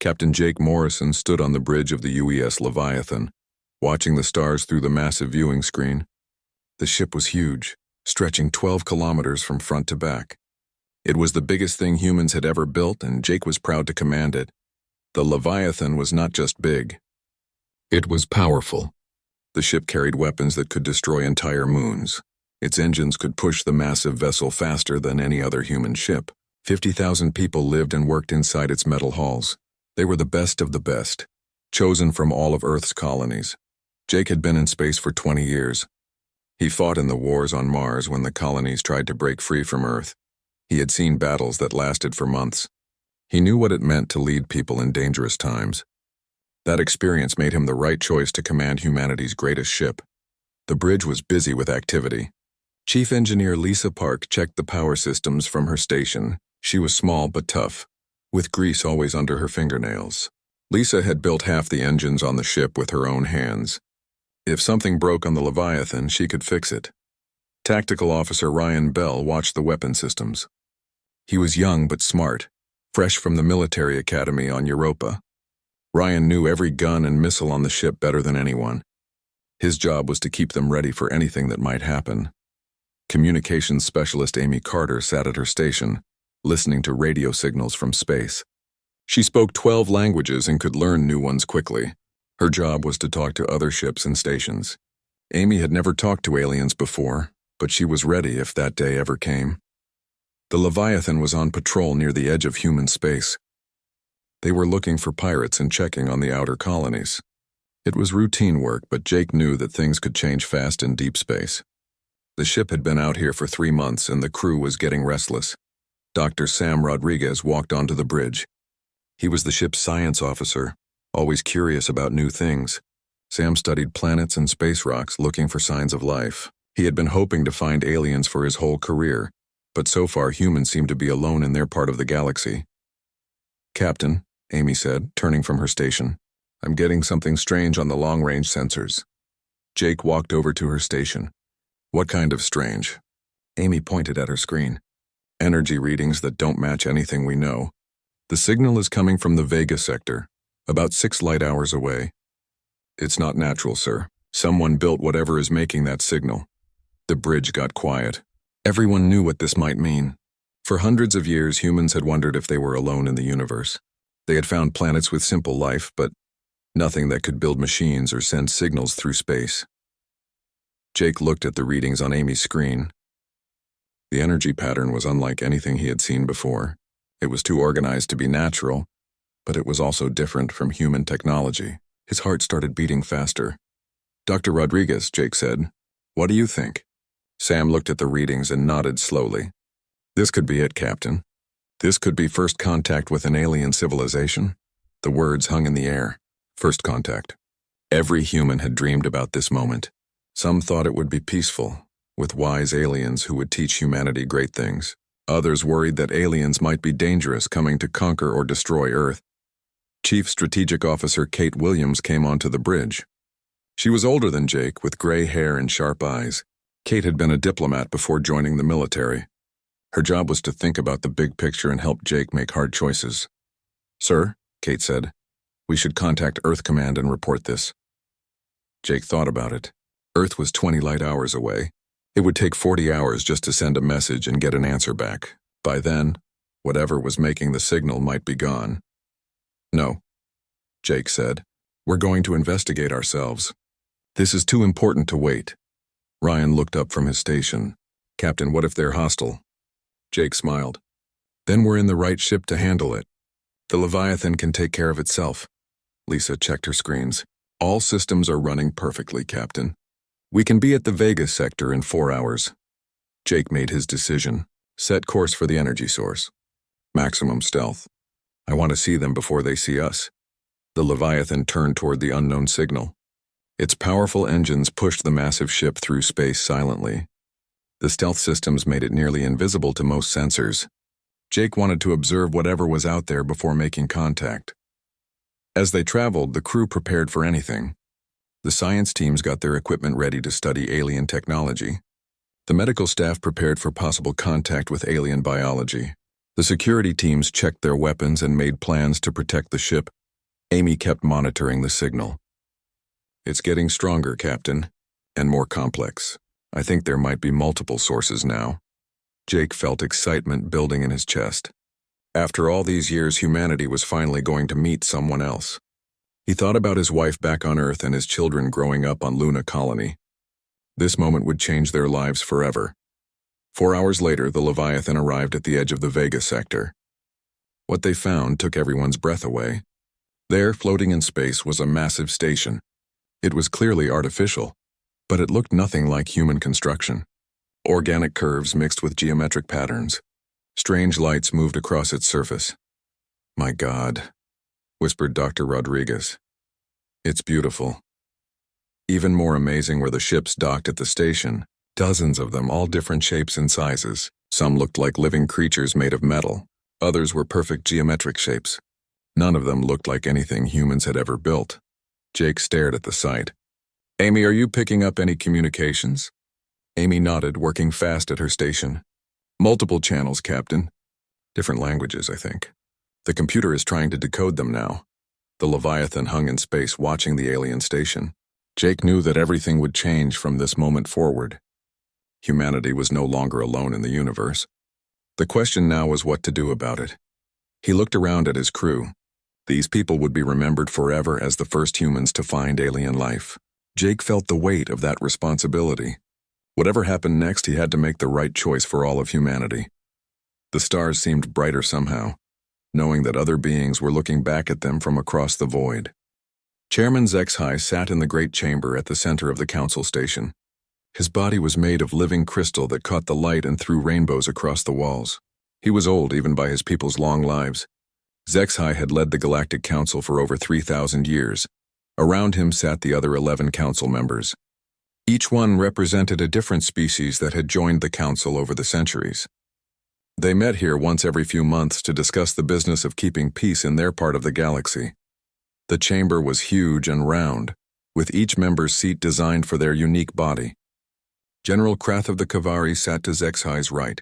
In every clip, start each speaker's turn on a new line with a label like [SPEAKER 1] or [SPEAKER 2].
[SPEAKER 1] Captain Jake Morrison stood on the bridge of the UES Leviathan, watching the stars through the massive viewing screen. The ship was huge, stretching 12 kilometers from front to back. It was the biggest thing humans had ever built, and Jake was proud to command it. The Leviathan was not just big. It was powerful. The ship carried weapons that could destroy entire moons. Its engines could push the massive vessel faster than any other human ship. 50,000 people lived and worked inside its metal halls. They were the best of the best, chosen from all of Earth's colonies. Jake had been in space for 20 years. He fought in the wars on Mars when the colonies tried to break free from Earth. He had seen battles that lasted for months. He knew what it meant to lead people in dangerous times. That experience made him the right choice to command humanity's greatest ship. The bridge was busy with activity. Chief Engineer Lisa Park checked the power systems from her station. She was small but tough, with grease always under her fingernails. Lisa had built half the engines on the ship with her own hands. If something broke on the Leviathan, she could fix it. Tactical Officer Ryan Bell watched the weapon systems. He was young but smart, fresh from the military academy on Europa. Ryan knew every gun and missile on the ship better than anyone. His job was to keep them ready for anything that might happen. Communications specialist Amy Carter sat at her station, listening to radio signals from space. She spoke 12 languages and could learn new ones quickly. Her job was to talk to other ships and stations. Amy had never talked to aliens before, but she was ready if that day ever came. The Leviathan was on patrol near the edge of human space. They were looking for pirates and checking on the outer colonies. It was routine work, but Jake knew that things could change fast in deep space. The ship had been out here for 3 months and the crew was getting restless. Dr. Sam Rodriguez walked onto the bridge. He was the ship's science officer, always curious about new things. Sam studied planets and space rocks looking for signs of life. He had been hoping to find aliens for his whole career, but so far humans seemed to be alone in their part of the galaxy. "Captain," Amy said, turning from her station, "I'm getting something strange on the long-range sensors." Jake walked over to her station. "What kind of strange?" Amy pointed at her screen. "Energy readings that don't match anything we know. The signal is coming from the Vega sector, about 6 light hours away." "It's not natural, sir. Someone built whatever is making that signal." The bridge got quiet. Everyone knew what this might mean. For hundreds of years, humans had wondered if they were alone in the universe. They had found planets with simple life, but nothing that could build machines or send signals through space. Jake looked at the readings on Amy's screen. The energy pattern was unlike anything he had seen before. It was too organized to be natural, but it was also different from human technology. His heart started beating faster. "Dr. Rodriguez," Jake said, "what do you think?" Sam looked at the readings and nodded slowly. "This could be it, Captain. This could be first contact with an alien civilization." The words hung in the air. First contact. Every human had dreamed about this moment. Some thought it would be peaceful, with wise aliens who would teach humanity great things. Others worried that aliens might be dangerous, coming to conquer or destroy Earth. Chief Strategic Officer Kate Williams came onto the bridge. She was older than Jake, with gray hair and sharp eyes. Kate had been a diplomat before joining the military. Her job was to think about the big picture and help Jake make hard choices. "Sir," Kate said, "we should contact Earth Command and report this." Jake thought about it. Earth was 20 light hours away. It would take 40 hours just to send a message and get an answer back. By then, whatever was making the signal might be gone. "No," Jake said. "We're going to investigate ourselves. This is too important to wait." Ryan looked up from his station. "Captain, what if they're hostile?" Jake smiled. "Then we're in the right ship to handle it. The Leviathan can take care of itself." Lisa checked her screens. "All systems are running perfectly, Captain. We can be at the Vega sector in 4 hours." Jake made his decision. "Set course for the energy source. Maximum stealth. I want to see them before they see us." The Leviathan turned toward the unknown signal. Its powerful engines pushed the massive ship through space silently. The stealth systems made it nearly invisible to most sensors. Jake wanted to observe whatever was out there before making contact. As they traveled, the crew prepared for anything. The science teams got their equipment ready to study alien technology. The medical staff prepared for possible contact with alien biology. The security teams checked their weapons and made plans to protect the ship. Amy kept monitoring the signal. "It's getting stronger, Captain, and more complex. I think there might be multiple sources now." Jake felt excitement building in his chest. After all these years, humanity was finally going to meet someone else. He thought about his wife back on Earth and his children growing up on Luna Colony. This moment would change their lives forever. 4 hours later, the Leviathan arrived at the edge of the Vega sector. What they found took everyone's breath away. There, floating in space, was a massive station. It was clearly artificial, but it looked nothing like human construction. Organic curves mixed with geometric patterns. Strange lights moved across its surface. "My God," whispered Dr. Rodriguez. "It's beautiful." Even more amazing were the ships docked at the station. Dozens of them, all different shapes and sizes. Some looked like living creatures made of metal. Others were perfect geometric shapes. None of them looked like anything humans had ever built. Jake stared at the sight. "Amy, are you picking up any communications?" Amy nodded, working fast at her station. "Multiple channels, Captain. Different languages, I think. The computer is trying to decode them now." The Leviathan hung in space, watching the alien station. Jake knew that everything would change from this moment forward. Humanity was no longer alone in the universe. The question now was what to do about it. He looked around at his crew. These people would be remembered forever as the first humans to find alien life. Jake felt the weight of that responsibility. Whatever happened next, he had to make the right choice for all of humanity. The stars seemed brighter somehow, knowing that other beings were looking back at them from across the void. Chairman Zexhai sat in the great chamber at the center of the council station. His body was made of living crystal that caught the light and threw rainbows across the walls. He was old even by his people's long lives. Zexhai had led the Galactic Council for over 3,000 years. Around him sat the other 11 council members. Each one represented a different species that had joined the council over the centuries. They met here once every few months to discuss the business of keeping peace in their part of the galaxy. The chamber was huge and round, with each member's seat designed for their unique body. General Krath of the Kavari sat to Zexhai's right.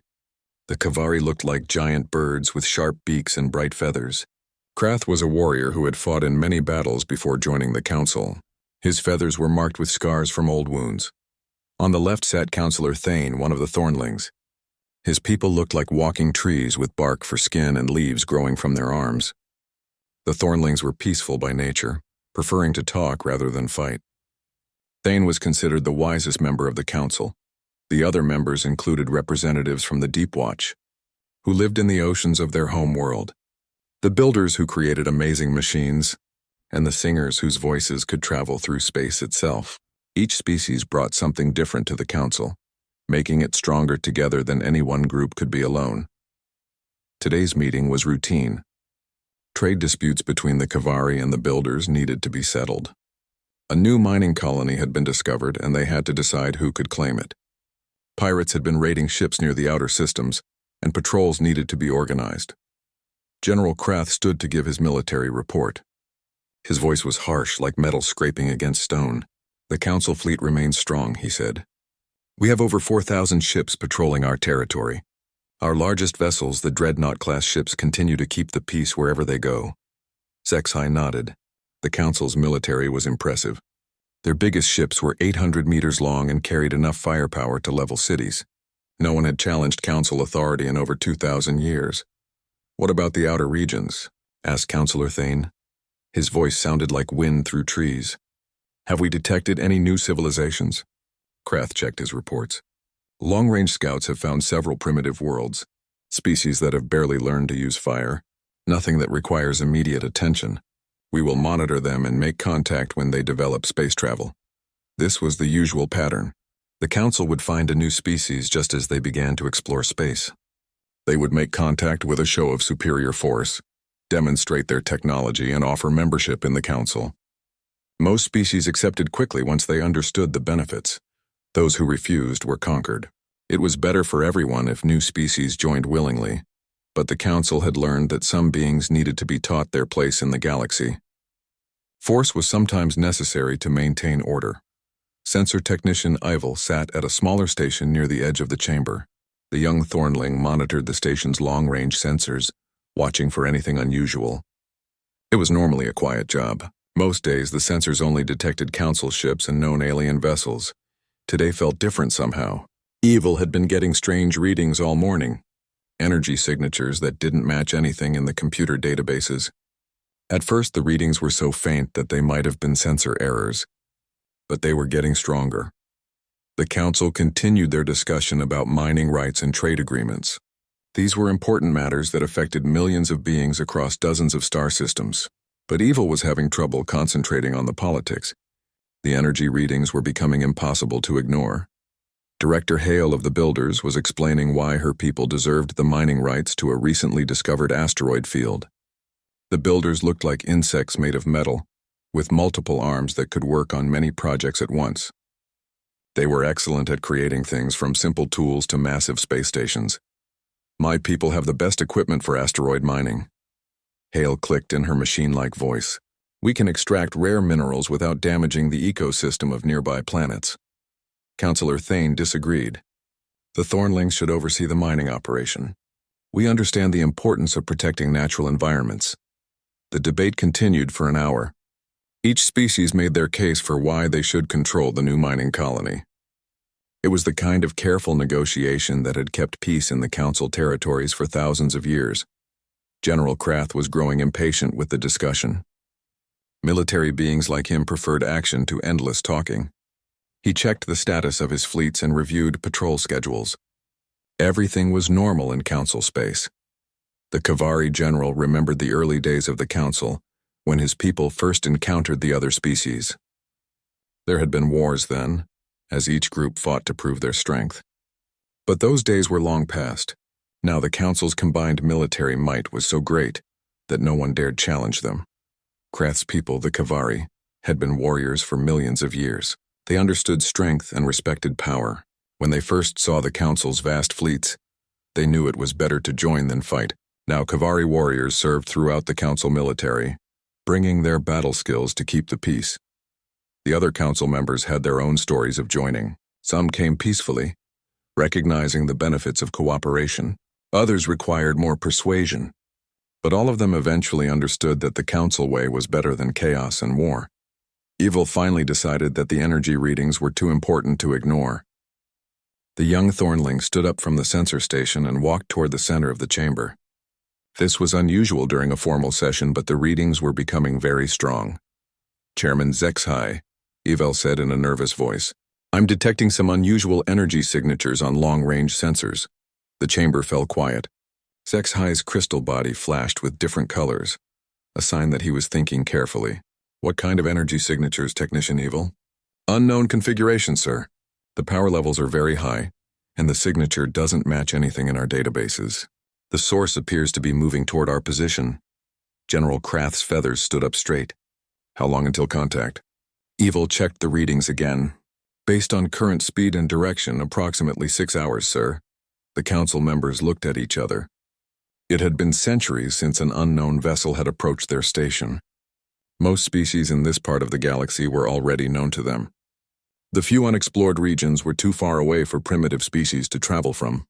[SPEAKER 1] The Kavari looked like giant birds with sharp beaks and bright feathers. Krath was a warrior who had fought in many battles before joining the council. His feathers were marked with scars from old wounds. On the left sat Councillor Thane, one of the Thornlings. His people looked like walking trees with bark for skin and leaves growing from their arms. The Thornlings were peaceful by nature, preferring to talk rather than fight. Thane was considered the wisest member of the council. The other members included representatives from the Deep Watch, who lived in the oceans of their home world, the builders who created amazing machines, and the singers whose voices could travel through space itself. Each species brought something different to the council, making it stronger together than any one group could be alone. Today's meeting was routine. Trade disputes between the Kavari and the builders needed to be settled. A new mining colony had been discovered, and they had to decide who could claim it. Pirates had been raiding ships near the outer systems, and patrols needed to be organized. General Krath stood to give his military report. His voice was harsh, like metal scraping against stone. "The council fleet remains strong," he said. "We have over 4,000 ships patrolling our territory. Our largest vessels, the Dreadnought-class ships, continue to keep the peace wherever they go." Zexhai nodded. The council's military was impressive. Their biggest ships were 800 meters long and carried enough firepower to level cities. No one had challenged council authority in over 2,000 years. "What about the outer regions?" asked Councillor Thane. His voice sounded like wind through trees. "Have we detected any new civilizations?" Krath checked his reports. "Long-range scouts have found several primitive worlds, species that have barely learned to use fire, nothing that requires immediate attention. We will monitor them and make contact when they develop space travel." This was the usual pattern. The council would find a new species just as they began to explore space. They would make contact with a show of superior force, demonstrate their technology, and offer membership in the council. Most species accepted quickly once they understood the benefits. Those who refused were conquered. It was better for everyone if new species joined willingly, but the council had learned that some beings needed to be taught their place in the galaxy. Force was sometimes necessary to maintain order. Sensor technician Ivel sat at a smaller station near the edge of the chamber. The young Thornling monitored the station's long-range sensors, watching for anything unusual. It was normally a quiet job. Most days, the sensors only detected Council ships and known alien vessels. Today felt different somehow. Evil had been getting strange readings all morning. Energy signatures that didn't match anything in the computer databases. At first, the readings were so faint that they might have been sensor errors. But they were getting stronger. The Council continued their discussion about mining rights and trade agreements. These were important matters that affected millions of beings across dozens of star systems. But Evil was having trouble concentrating on the politics. The energy readings were becoming impossible to ignore. Director Hale of the Builders was explaining why her people deserved the mining rights to a recently discovered asteroid field. The Builders looked like insects made of metal, with multiple arms that could work on many projects at once. They were excellent at creating things from simple tools to massive space stations. My people have the best equipment for asteroid mining. Hale clicked in her machine-like voice. We can extract rare minerals without damaging the ecosystem of nearby planets. Councillor Thane disagreed. The Thornlings should oversee the mining operation. We understand the importance of protecting natural environments. The debate continued for an hour. Each species made their case for why they should control the new mining colony. It was the kind of careful negotiation that had kept peace in the Council territories for thousands of years. General Krath was growing impatient with the discussion. Military beings like him preferred action to endless talking. He checked the status of his fleets and reviewed patrol schedules. Everything was normal in Council space. The Kavari general remembered the early days of the Council, when his people first encountered the other species. There had been wars then, as each group fought to prove their strength. But those days were long past. Now the Council's combined military might was so great that no one dared challenge them. Krath's people, the Kavari, had been warriors for millions of years. They understood strength and respected power. When they first saw the Council's vast fleets, they knew it was better to join than fight. Now Kavari warriors served throughout the Council military, bringing their battle skills to keep the peace. The other Council members had their own stories of joining. Some came peacefully, recognizing the benefits of cooperation. Others required more persuasion. But all of them eventually understood that the Council way was better than chaos and war. Evil finally decided that the energy readings were too important to ignore. The young Thornling stood up from the sensor station and walked toward the center of the chamber. This was unusual during a formal session, but the readings were becoming very strong. Chairman Zexhai, Evil said in a nervous voice, I'm detecting some unusual energy signatures on long-range sensors. The chamber fell quiet. Zexhai's crystal body flashed with different colors, a sign that he was thinking carefully. What kind of energy signatures, Technician Evil? Unknown configuration, sir. The power levels are very high, and the signature doesn't match anything in our databases. The source appears to be moving toward our position. General Krath's feathers stood up straight. How long until contact? Evil checked the readings again. Based on current speed and direction, approximately 6 hours, sir. The Council members looked at each other. It had been centuries since an unknown vessel had approached their station. Most species in this part of the galaxy were already known to them. The few unexplored regions were too far away for primitive species to travel from.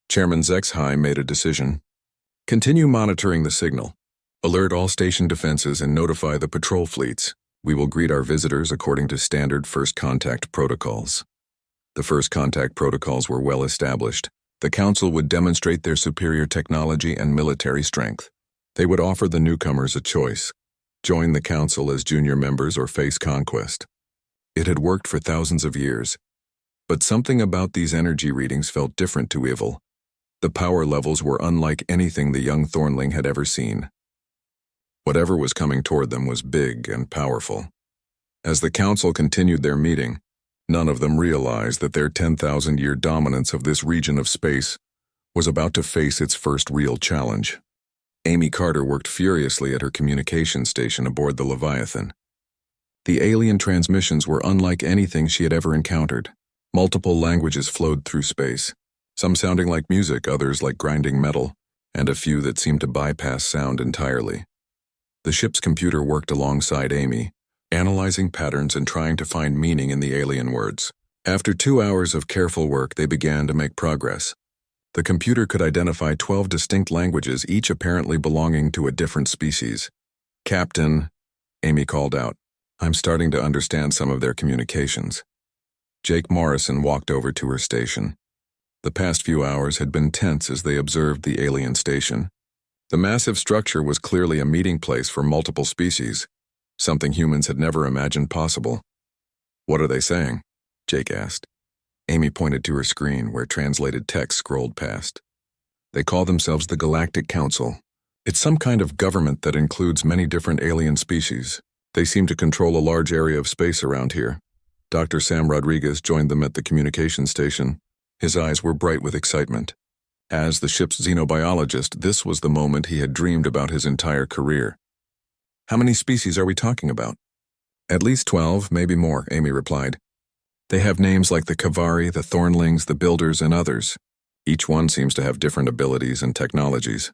[SPEAKER 1] Chairman Zexhai made a decision. Continue monitoring the signal. Alert all station defenses and notify the patrol fleets. We will greet our visitors according to standard first contact protocols. The first contact protocols were well established. The Council would demonstrate their superior technology and military strength. They would offer the newcomers a choice: join the Council as junior members or face conquest. It had worked for thousands of years. But something about these energy readings felt different to Evil. The power levels were unlike anything the young Thornling had ever seen. Whatever was coming toward them was big and powerful. As the Council continued their meeting, none of them realized that their 10,000-year dominance of this region of space was about to face its first real challenge. Amy Carter worked furiously at her communication station aboard the Leviathan. The alien transmissions were unlike anything she had ever encountered. Multiple languages flowed through space, some sounding like music, others like grinding metal, and a few that seemed to bypass sound entirely. The ship's computer worked alongside Amy, analyzing patterns and trying to find meaning in the alien words. After 2 hours of careful work, they began to make progress. The computer could identify 12 distinct languages, each apparently belonging to a different species. "Captain," Amy called out, "I'm starting to understand some of their communications." Jake Morrison walked over to her station. The past few hours had been tense as they observed the alien station. The massive structure was clearly a meeting place for multiple species, something humans had never imagined possible. "What are they saying?" Jake asked. Amy pointed to her screen where translated text scrolled past. "They call themselves the Galactic Council. It's some kind of government that includes many different alien species. They seem to control a large area of space around here." Dr. Sam Rodriguez joined them at the communication station. His eyes were bright with excitement. As the ship's xenobiologist, this was the moment he had dreamed about his entire career. "How many species are we talking about?" "At least 12, maybe more," Amy replied. "They have names like the Kavari, the Thornlings, the Builders, and others. Each one seems to have different abilities and technologies."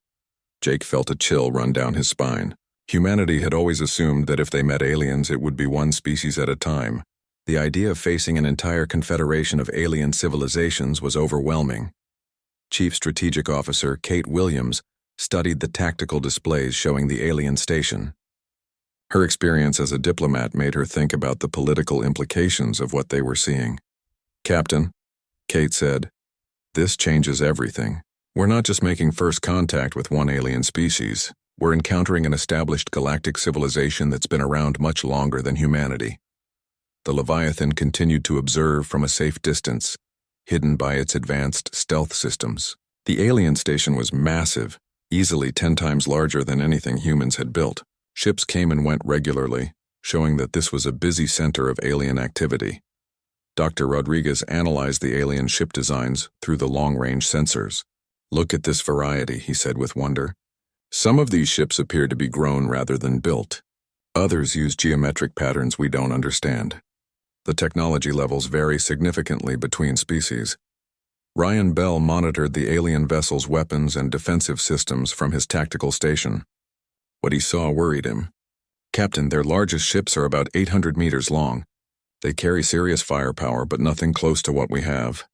[SPEAKER 1] Jake felt a chill run down his spine. Humanity had always assumed that if they met aliens, it would be one species at a time. The idea of facing an entire confederation of alien civilizations was overwhelming. Chief Strategic Officer Kate Williams studied the tactical displays showing the alien station. Her experience as a diplomat made her think about the political implications of what they were seeing. "Captain," Kate said, "this changes everything. We're not just making first contact with one alien species. We're encountering an established galactic civilization that's been around much longer than humanity." The Leviathan continued to observe from a safe distance, hidden by its advanced stealth systems. The alien station was massive, easily 10 times larger than anything humans had built. Ships came and went regularly, showing that this was a busy center of alien activity. Dr. Rodriguez analyzed the alien ship designs through the long-range sensors. "Look at this variety," he said with wonder. "Some of these ships appear to be grown rather than built. Others use geometric patterns we don't understand. The technology levels vary significantly between species." Ryan Bell monitored the alien vessel's weapons and defensive systems from his tactical station. What he saw worried him. "Captain, their largest ships are about 800 meters long. They carry serious firepower, but nothing close to what we have."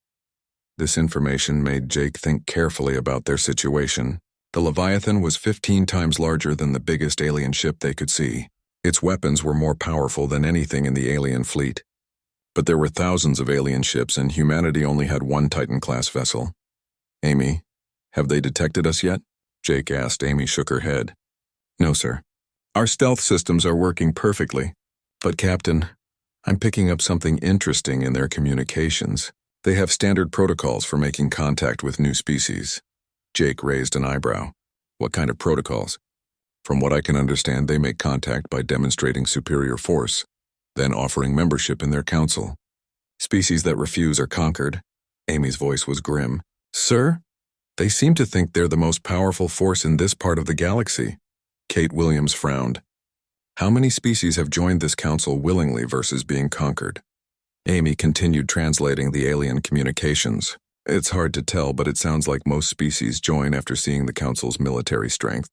[SPEAKER 1] This information made Jake think carefully about their situation. The Leviathan was 15 times larger than the biggest alien ship they could see. Its weapons were more powerful than anything in the alien fleet. But there were thousands of alien ships, and humanity only had one Titan-class vessel. "Amy, have they detected us yet?" Jake asked. Amy shook her head. "No, sir. Our stealth systems are working perfectly. But, Captain, I'm picking up something interesting in their communications. They have standard protocols for making contact with new species." Jake raised an eyebrow. "What kind of protocols?" "From what I can understand, they make contact by demonstrating superior force, then offering membership in their council. Species that refuse are conquered." Amy's voice was grim. "Sir? They seem to think they're the most powerful force in this part of the galaxy." Kate Williams frowned. "How many species have joined this council willingly versus being conquered?" Amy continued translating the alien communications. "It's hard to tell, but it sounds like most species join after seeing the council's military strength.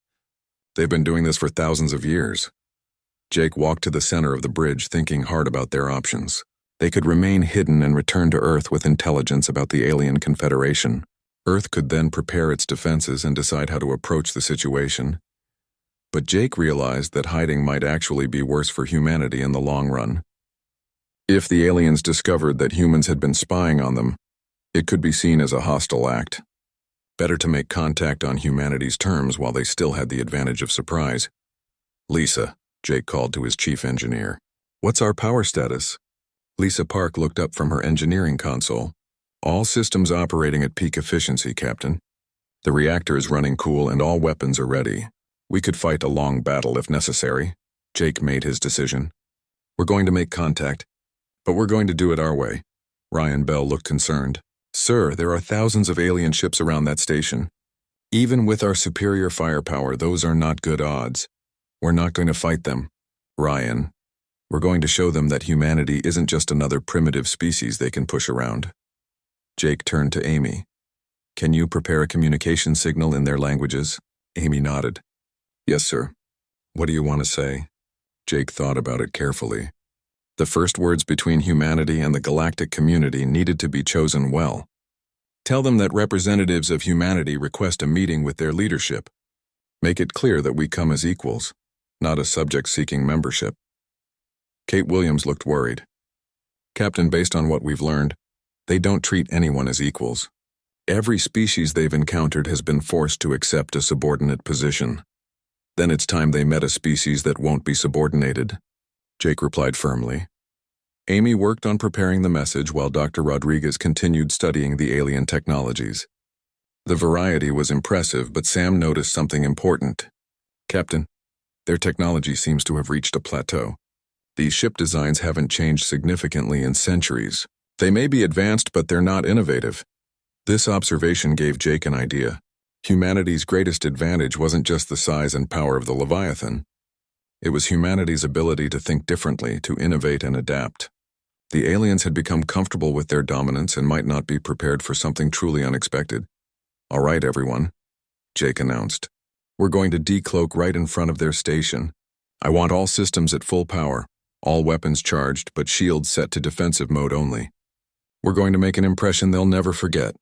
[SPEAKER 1] They've been doing this for thousands of years." Jake walked to the center of the bridge, thinking hard about their options. They could remain hidden and return to Earth with intelligence about the alien confederation. Earth could then prepare its defenses and decide how to approach the situation. But Jake realized that hiding might actually be worse for humanity in the long run. If the aliens discovered that humans had been spying on them, it could be seen as a hostile act. Better to make contact on humanity's terms while they still had the advantage of surprise. "Lisa," Jake called to his chief engineer. "What's our power status?" Lisa Park looked up from her engineering console. "All systems operating at peak efficiency, Captain. The reactor is running cool and all weapons are ready. We could fight a long battle if necessary." Jake made his decision. "We're going to make contact, but we're going to do it our way." Ryan Bell looked concerned. "Sir, there are thousands of alien ships around that station. Even with our superior firepower, those are not good odds. We're not going to fight them. Ryan, we're going to show them that humanity isn't just another primitive species they can push around." Jake turned to Amy. "Can you prepare a communication signal in their languages?" Amy nodded. "Yes, sir." "What do you want to say?" Jake thought about it carefully. The first words between humanity and the galactic community needed to be chosen well. Tell them that representatives of humanity request a meeting with their leadership. Make it clear that we come as equals, not as subjects seeking membership." Kate Williams looked worried. "Captain, based on what we've learned, they don't treat anyone as equals. Every species they've encountered has been forced to accept a subordinate position. Then it's time they met a species that won't be subordinated," Jake replied firmly. Amy worked on preparing the message while Dr. Rodriguez continued studying the alien technologies. The variety was impressive, but Sam noticed something important. "Captain, their technology seems to have reached a plateau. These ship designs haven't changed significantly in centuries. They may be advanced, but they're not innovative." This observation gave Jake an idea. Humanity's greatest advantage wasn't just the size and power of the Leviathan. It was humanity's ability to think differently, to innovate and adapt. The aliens had become comfortable with their dominance and might not be prepared for something truly unexpected. "All right, everyone," Jake announced. "We're going to decloak right in front of their station. I want all systems at full power, all weapons charged, but shields set to defensive mode only. We're going to make an impression they'll never forget."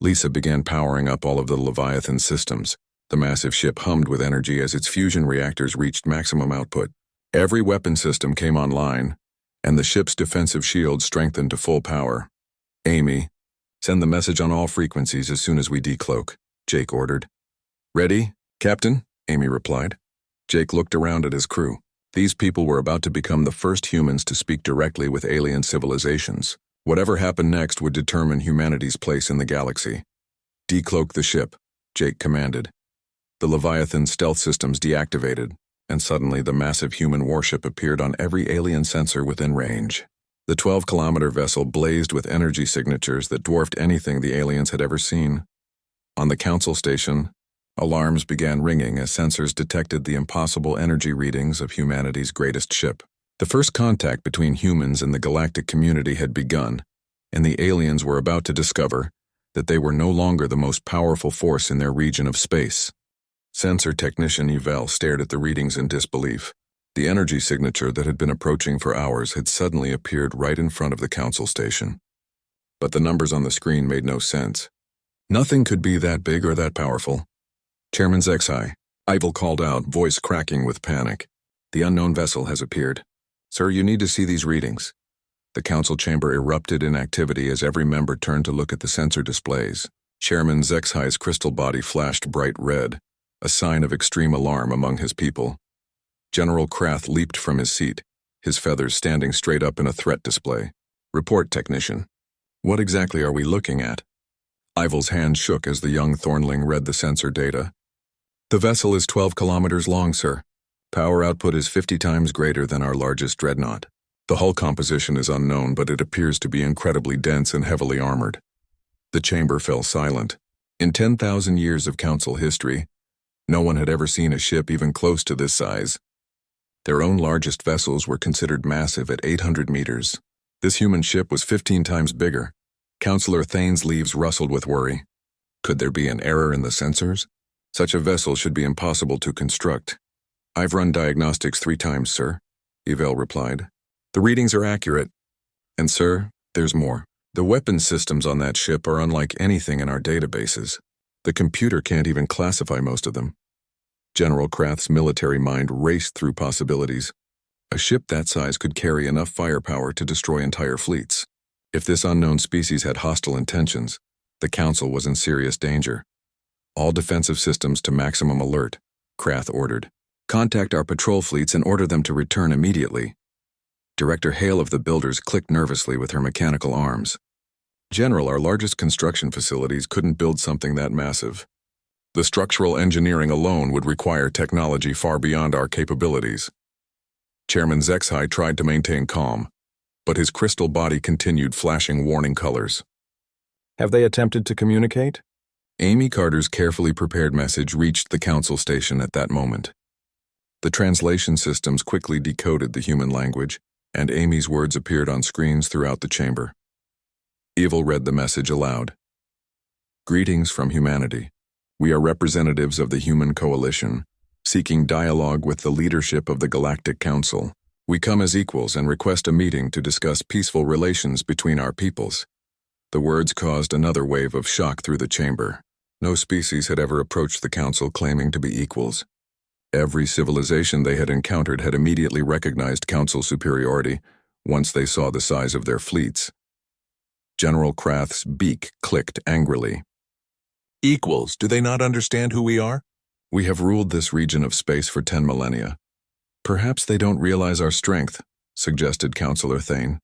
[SPEAKER 1] Lisa began powering up all of the Leviathan systems. The massive ship hummed with energy as its fusion reactors reached maximum output. Every weapon system came online, and the ship's defensive shield strengthened to full power. "Amy, send the message on all frequencies as soon as we decloak," Jake ordered. "Ready, Captain?" Amy replied. Jake looked around at his crew. These people were about to become the first humans to speak directly with alien civilizations. Whatever happened next would determine humanity's place in the galaxy. "Decloak the ship," Jake commanded. The Leviathan stealth systems deactivated, and suddenly the massive human warship appeared on every alien sensor within range. The 12-kilometer vessel blazed with energy signatures that dwarfed anything the aliens had ever seen. On the council station, alarms began ringing as sensors detected the impossible energy readings of humanity's greatest ship. The first contact between humans and the galactic community had begun, and the aliens were about to discover that they were no longer the most powerful force in their region of space. Sensor technician Yvel stared at the readings in disbelief. The energy signature that had been approaching for hours had suddenly appeared right in front of the council station. But the numbers on the screen made no sense. Nothing could be that big or that powerful. "Chairman Zexai," Yvel called out, voice cracking with panic. "The unknown vessel has appeared. Sir, you need to see these readings." The council chamber erupted in activity as every member turned to look at the sensor displays. Chairman Zexai's crystal body flashed bright red, a sign of extreme alarm among his people. General Krath leaped from his seat, his feathers standing straight up in a threat display. "Report, technician. What exactly are we looking at?" Yvel's hand shook as the young Thornling read the sensor data. "The vessel is 12 kilometers long, sir. Power output is 50 times greater than our largest dreadnought. The hull composition is unknown, but it appears to be incredibly dense and heavily armored." The chamber fell silent. In 10,000 years of council history, no one had ever seen a ship even close to this size. Their own largest vessels were considered massive at 800 meters. This human ship was 15 times bigger. Councillor Thane's leaves rustled with worry. Could there be an error in the sensors? Such a vessel should be impossible to construct. "I've run diagnostics 3 times, sir," Yvel replied. "The readings are accurate. And sir, there's more. The weapons systems on that ship are unlike anything in our databases. The computer can't even classify most of them." General Krath's military mind raced through possibilities. A ship that size could carry enough firepower to destroy entire fleets. If this unknown species had hostile intentions, the Council was in serious danger. "All defensive systems to maximum alert," Krath ordered. "Contact our patrol fleets and order them to return immediately." Director Hale of the Builders clicked nervously with her mechanical arms. "General, our largest construction facilities couldn't build something that massive. The structural engineering alone would require technology far beyond our capabilities." Chairman Zexai tried to maintain calm, but his crystal body continued flashing warning colors. "Have they attempted to communicate?" Amy Carter's carefully prepared message reached the council station at that moment. The translation systems quickly decoded the human language, and Amy's words appeared on screens throughout the chamber. Evil read the message aloud. "Greetings from humanity. We are representatives of the Human Coalition, seeking dialogue with the leadership of the Galactic Council. We come as equals and request a meeting to discuss peaceful relations between our peoples. The words caused another wave of shock through the chamber. No species had ever approached the council claiming to be equals. Every civilization they had encountered had immediately recognized council superiority once they saw the size of their fleets. General Krath's beak clicked angrily.
[SPEAKER 2] Equals, do they not understand who we are?
[SPEAKER 1] We have ruled this region of space for 10 millennia. Perhaps they don't realize our strength, suggested Counselor Thane.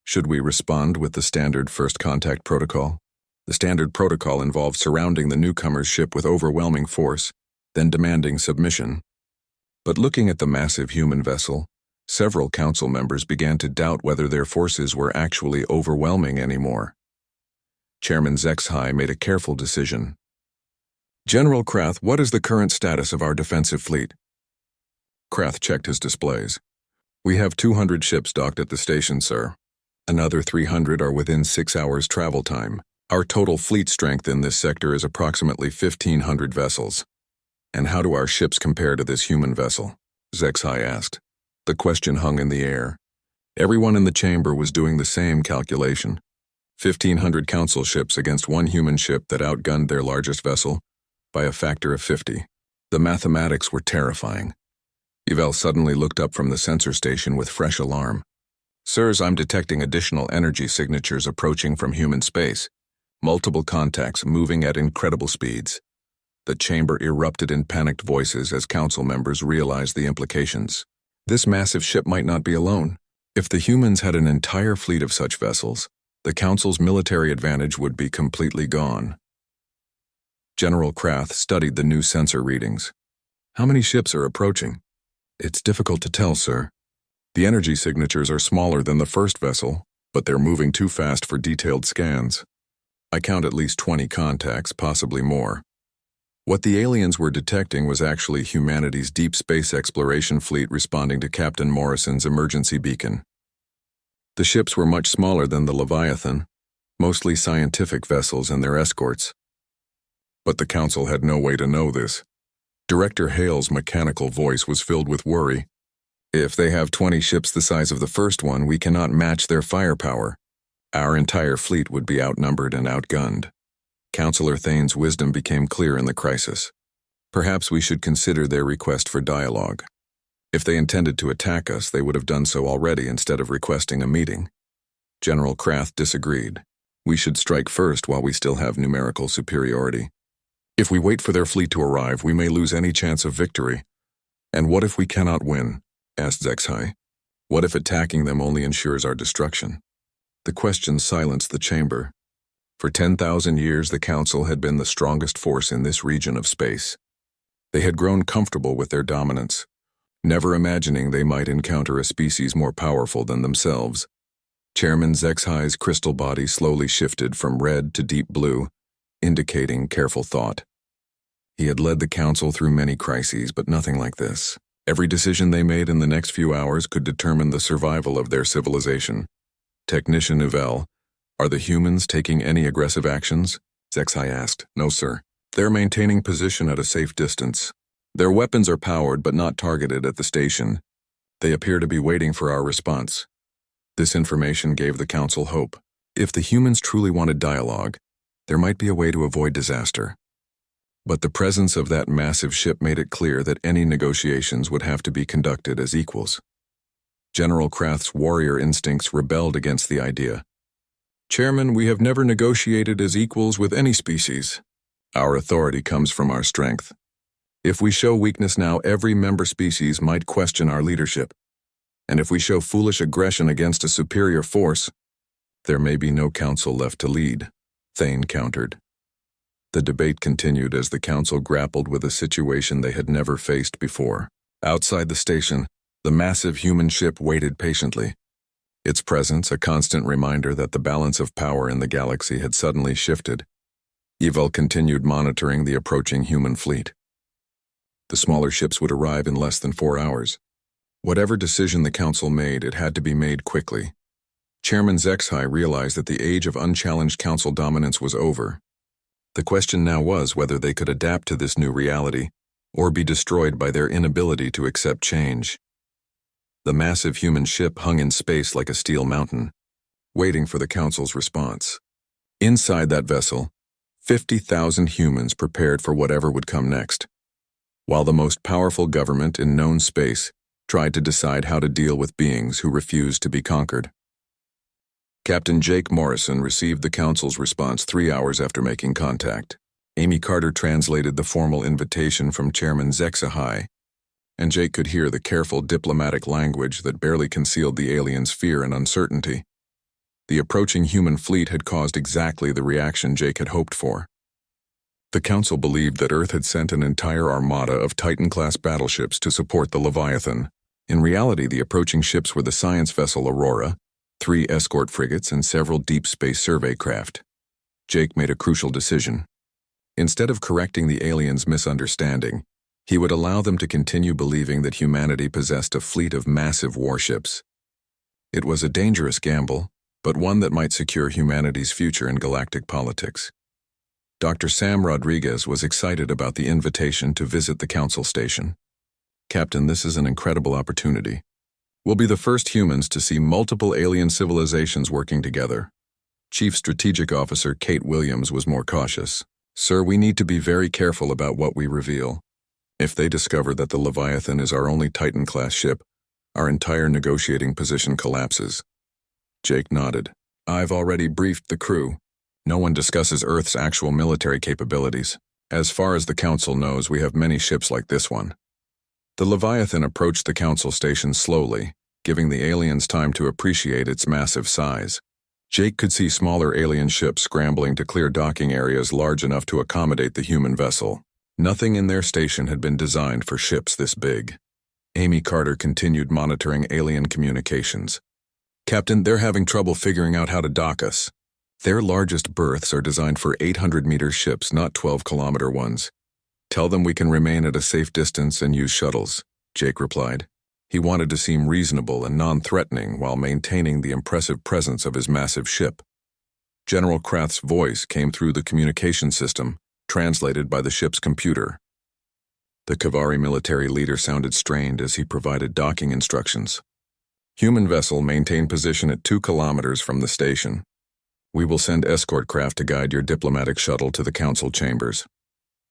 [SPEAKER 1] Should we respond with the standard first contact protocol? The standard protocol involves surrounding the newcomer's ship with overwhelming force, then demanding submission. But looking at the massive human vessel, several council members began to doubt whether their forces were actually overwhelming anymore. Chairman Zexhai made a careful decision. General Krath, what is the current status of our defensive fleet? Krath checked his displays. We have 200 ships docked at the station, sir. Another 300 are within 6 hours travel time. Our total fleet strength in this sector is approximately 1,500 vessels. And how do our ships compare to this human vessel? Zexhai asked. The question hung in the air. Everyone in the chamber was doing the same calculation. 1,500 council ships against one human ship that outgunned their largest vessel by a factor of 50. The mathematics were terrifying. Yvel suddenly looked up from the sensor station with fresh alarm. Sirs, I'm detecting additional energy signatures approaching from human space. Multiple contacts moving at incredible speeds. The chamber erupted in panicked voices as council members realized the implications. This massive ship might not be alone. If the humans had an entire fleet of such vessels, the council's military advantage would be completely gone. General Krath studied the new sensor readings. How many ships are approaching? It's difficult to tell, sir. The energy signatures are smaller than the first vessel, but they're moving too fast for detailed scans. I count at least 20 contacts, possibly more. What the aliens were detecting was actually humanity's deep space exploration fleet responding to Captain Morrison's emergency beacon. The ships were much smaller than the Leviathan, mostly scientific vessels and their escorts. But the council had no way to know this. Director Hale's mechanical voice was filled with worry. If they have 20 ships the size of the first one, we cannot match their firepower. Our entire fleet would be outnumbered and outgunned. Counselor Thane's wisdom became clear in the crisis. Perhaps we should consider their request for dialogue. If they intended to attack us, they would have done so already instead of requesting a meeting. General Krath disagreed. We should strike first while we still have numerical superiority. If we wait for their fleet to arrive, we may lose any chance of victory. And what if we cannot win? Asked Zexhai. What if attacking them only ensures our destruction? The question silenced the chamber. For 10,000 years, the Council had been the strongest force in this region of space. They had grown comfortable with their dominance, never imagining they might encounter a species more powerful than themselves. Chairman Zexhai's crystal body slowly shifted from red to deep blue, indicating careful thought. He had led the Council through many crises, but nothing like this. Every decision they made in the next few hours could determine the survival of their civilization. Technician Yvel, are the humans taking any aggressive actions? Zexhai asked. No, sir. They're maintaining position at a safe distance. Their weapons are powered but not targeted at the station. They appear to be waiting for our response. This information gave the Council hope. If the humans truly wanted dialogue, there might be a way to avoid disaster. But the presence of that massive ship made it clear that any negotiations would have to be conducted as equals. General Krath's warrior instincts rebelled against the idea. Chairman, we have never negotiated as equals with any species. Our authority comes from our strength. If we show weakness now, every member species might question our leadership. And if we show foolish aggression against a superior force, there may be no council left to lead, Thane countered. The debate continued as the council grappled with a situation they had never faced before. Outside the station, the massive human ship waited patiently. Its presence a constant reminder that the balance of power in the galaxy had suddenly shifted. Yvel continued monitoring the approaching human fleet. The smaller ships would arrive in less than 4 hours. Whatever decision the council made, it had to be made quickly. Chairman Zexhai realized that the age of unchallenged council dominance was over. The question now was whether they could adapt to this new reality or be destroyed by their inability to accept change. The massive human ship hung in space like a steel mountain, waiting for the council's response. Inside that vessel, 50,000 humans prepared for whatever would come next, while the most powerful government in known space tried to decide how to deal with beings who refused to be conquered. Captain Jake Morrison received the Council's response 3 hours after making contact. Amy Carter translated the formal invitation from Chairman HFY, and Jake could hear the careful diplomatic language that barely concealed the aliens' fear and uncertainty. The approaching human fleet had caused exactly the reaction Jake had hoped for. The Council believed that Earth had sent an entire armada of Titan-class battleships to support the Leviathan. In reality, the approaching ships were the science vessel Aurora, 3 escort frigates, and several deep space survey craft. Jake made a crucial decision. Instead of correcting the aliens' misunderstanding, he would allow them to continue believing that humanity possessed a fleet of massive warships. It was a dangerous gamble, but one that might secure humanity's future in galactic politics. Dr. Sam Rodriguez was excited about the invitation to visit the Council station. "Captain, this is an incredible opportunity. We'll be the first humans to see multiple alien civilizations working together." Chief Strategic Officer Kate Williams was more cautious. "Sir, we need to be very careful about what we reveal. If they discover that the Leviathan is our only Titan-class ship, our entire negotiating position collapses." Jake nodded. "I've already briefed the crew. No one discusses Earth's actual military capabilities. As far as the Council knows, we have many ships like this one." The Leviathan approached the Council station slowly, giving the aliens time to appreciate its massive size. Jake could see smaller alien ships scrambling to clear docking areas large enough to accommodate the human vessel. Nothing in their station had been designed for ships this big. Amy Carter continued monitoring alien communications. "Captain, they're having trouble figuring out how to dock us. Their largest berths are designed for 800-meter ships, not 12-kilometer ones. Tell them we can remain at a safe distance and use shuttles," Jake replied. He wanted to seem reasonable and non-threatening while maintaining the impressive presence of his massive ship. General Krath's voice came through the communication system, translated by the ship's computer. The Kavari military leader sounded strained as he provided docking instructions. "Human vessel, maintain position at 2 kilometers from the station. We will send escort craft to guide your diplomatic shuttle to the Council chambers."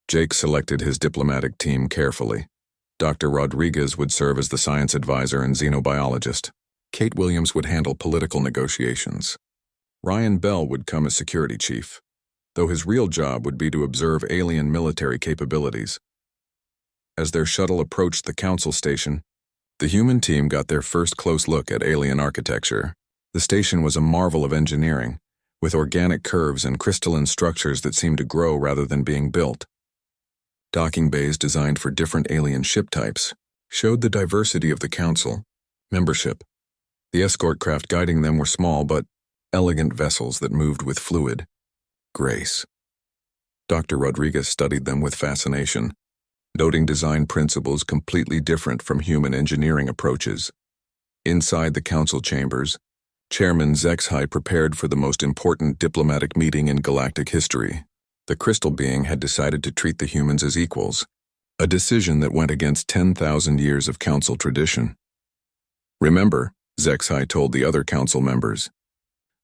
[SPEAKER 1] Jake selected his diplomatic team carefully. Dr. Rodriguez would serve as the science advisor and xenobiologist. Kate Williams would handle political negotiations. Ryan Bell would come as security chief, though his real job would be to observe alien military capabilities. As their shuttle approached the Council station, the human team got their first close look at alien architecture. The station was a marvel of engineering, with organic curves and crystalline structures that seemed to grow rather than being built. Docking bays designed for different alien ship types showed the diversity of the Council membership. The escort craft guiding them were small but elegant vessels that moved with fluid grace. Dr. Rodriguez studied them with fascination, noting design principles completely different from human engineering approaches. Inside the Council chambers, Chairman HFY prepared for the most important diplomatic meeting in galactic history. The crystal being had decided to treat the humans as equals, a decision that went against 10,000 years of Council tradition. "Remember," HFY told the other Council members,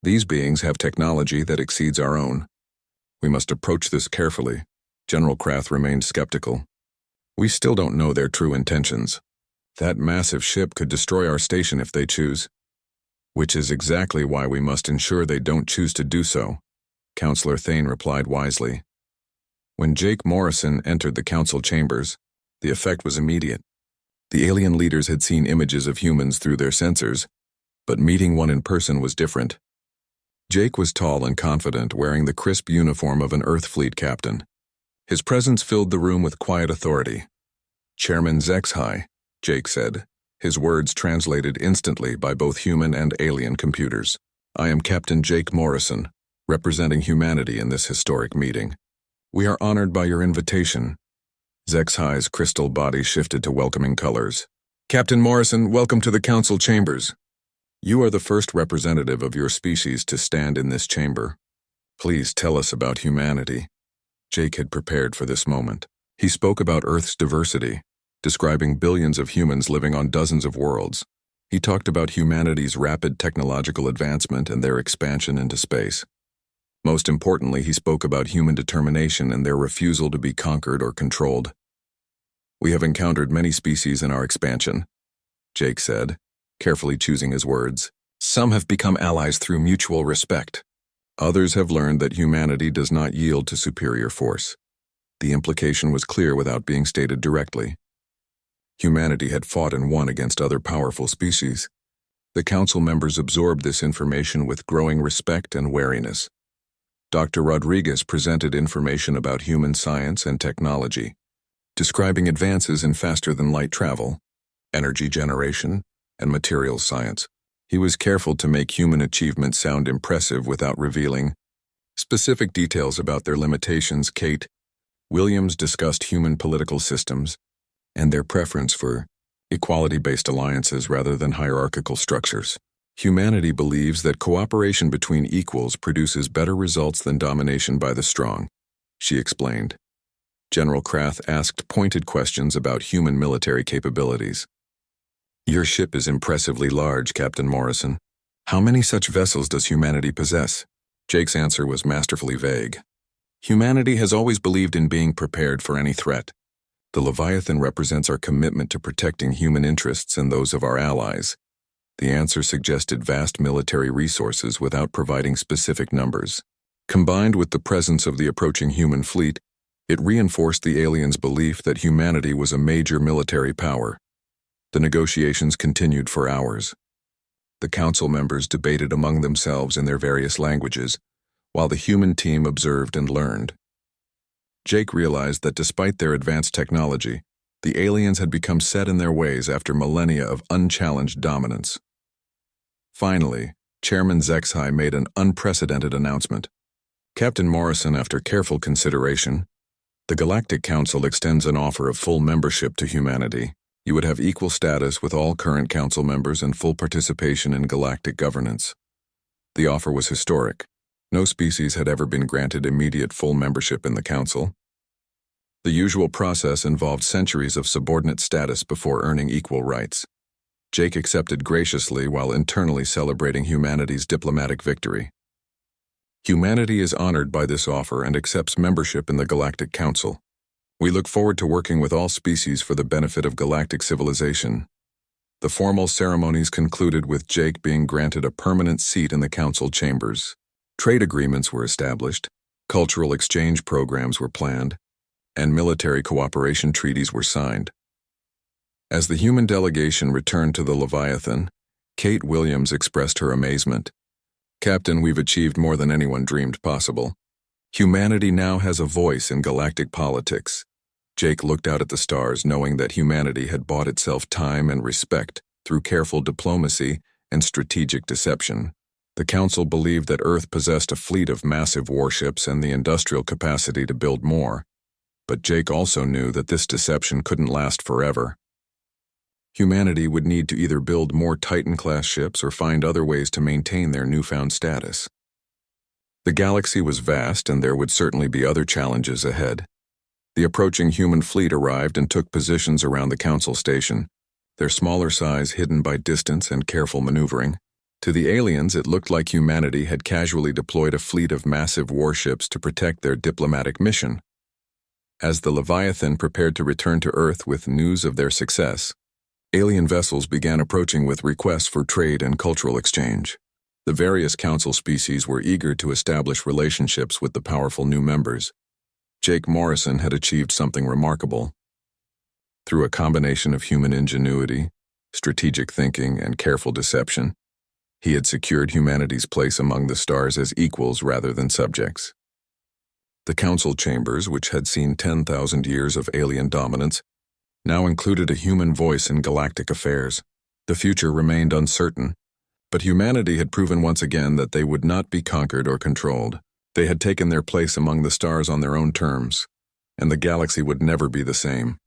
[SPEAKER 1] "these beings have technology that exceeds our own. We must approach this carefully." General Krath remained skeptical. "We still don't know their true intentions. That massive ship could destroy our station if they choose. Which is exactly why we must ensure they don't choose to do so," Counselor Thane replied wisely. When Jake Morrison entered the Council chambers, the effect was immediate. The alien leaders had seen images of humans through their sensors, but meeting one in person was different. Jake was tall and confident, wearing the crisp uniform of an Earth Fleet captain. His presence filled the room with quiet authority. "Chairman HFY," Jake said, his words translated instantly by both human and alien computers. "I am Captain Jake Morrison, representing humanity in this historic meeting. We are honored by your invitation." HFY's crystal body shifted to welcoming colors. "Captain Morrison, welcome to the Council chambers. You are the first representative of your species to stand in this chamber. Please tell us about humanity." Jake had prepared for this moment. He spoke about Earth's diversity, describing billions of humans living on dozens of worlds. He talked about humanity's rapid technological advancement and their expansion into space. Most importantly, he spoke about human determination and their refusal to be conquered or controlled. "We have encountered many species in our expansion," Jake said, carefully choosing his words. "Some have become allies through mutual respect. Others have learned that humanity does not yield to superior force." The implication was clear without being stated directly. Humanity had fought and won against other powerful species. The council members absorbed this information with growing respect and wariness. Dr. Rodriguez presented information about human science and technology, describing advances in faster-than-light travel, energy generation, and materials science. He was careful to make human achievements sound impressive without revealing specific details about their limitations. Kate Williams discussed human political systems and their preference for equality-based alliances rather than hierarchical structures. Humanity believes that cooperation between equals produces better results than domination by the strong, she explained. General Krath asked pointed questions about human military capabilities. "Your ship is impressively large, Captain Morrison. How many such vessels does humanity possess?" Jake's answer was masterfully vague. "Humanity has always believed in being prepared for any threat. The Leviathan represents our commitment to protecting human interests and those of our allies." The answer suggested vast military resources without providing specific numbers. Combined with the presence of the approaching human fleet, it reinforced the aliens' belief that humanity was a major military power. The negotiations continued for hours. The council members debated among themselves in their various languages, while the human team observed and learned. Jake realized that despite their advanced technology, the aliens had become set in their ways after millennia of unchallenged dominance. Finally, Chairman Zexhai made an unprecedented announcement. "Captain Morrison, after careful consideration, the Galactic Council extends an offer of full membership to humanity. You would have equal status with all current council members and full participation in galactic governance." The offer was historic. No species had ever been granted immediate full membership in the council. The usual process involved centuries of subordinate status before earning equal rights. Jake accepted graciously while internally celebrating humanity's diplomatic victory. Humanity is honored by this offer and accepts membership in the Galactic Council. We look forward to working with all species for the benefit of galactic civilization. The formal ceremonies concluded with Jake being granted a permanent seat in the council chambers. Trade agreements were established, cultural exchange programs were planned, and military cooperation treaties were signed. As the human delegation returned to the Leviathan, Kate Williams expressed her amazement. "Captain, we've achieved more than anyone dreamed possible. Humanity now has a voice in galactic politics." Jake looked out at the stars, knowing that humanity had bought itself time and respect through careful diplomacy and strategic deception. The Council believed that Earth possessed a fleet of massive warships and the industrial capacity to build more, but Jake also knew that this deception couldn't last forever. Humanity would need to either build more Titan-class ships or find other ways to maintain their newfound status. The galaxy was vast, and there would certainly be other challenges ahead. The approaching human fleet arrived and took positions around the Council station, their smaller size hidden by distance and careful maneuvering. To the aliens, it looked like humanity had casually deployed a fleet of massive warships to protect their diplomatic mission. As the Leviathan prepared to return to Earth with news of their success, alien vessels began approaching with requests for trade and cultural exchange. The various council species were eager to establish relationships with the powerful new members. Jake Morrison had achieved something remarkable. Through a combination of human ingenuity, strategic thinking, and careful deception, he had secured humanity's place among the stars as equals rather than subjects. The council chambers, which had seen 10,000 years of alien dominance, now included a human voice in galactic affairs. The future remained uncertain, but humanity had proven once again that they would not be conquered or controlled. They had taken their place among the stars on their own terms, and the galaxy would never be the same.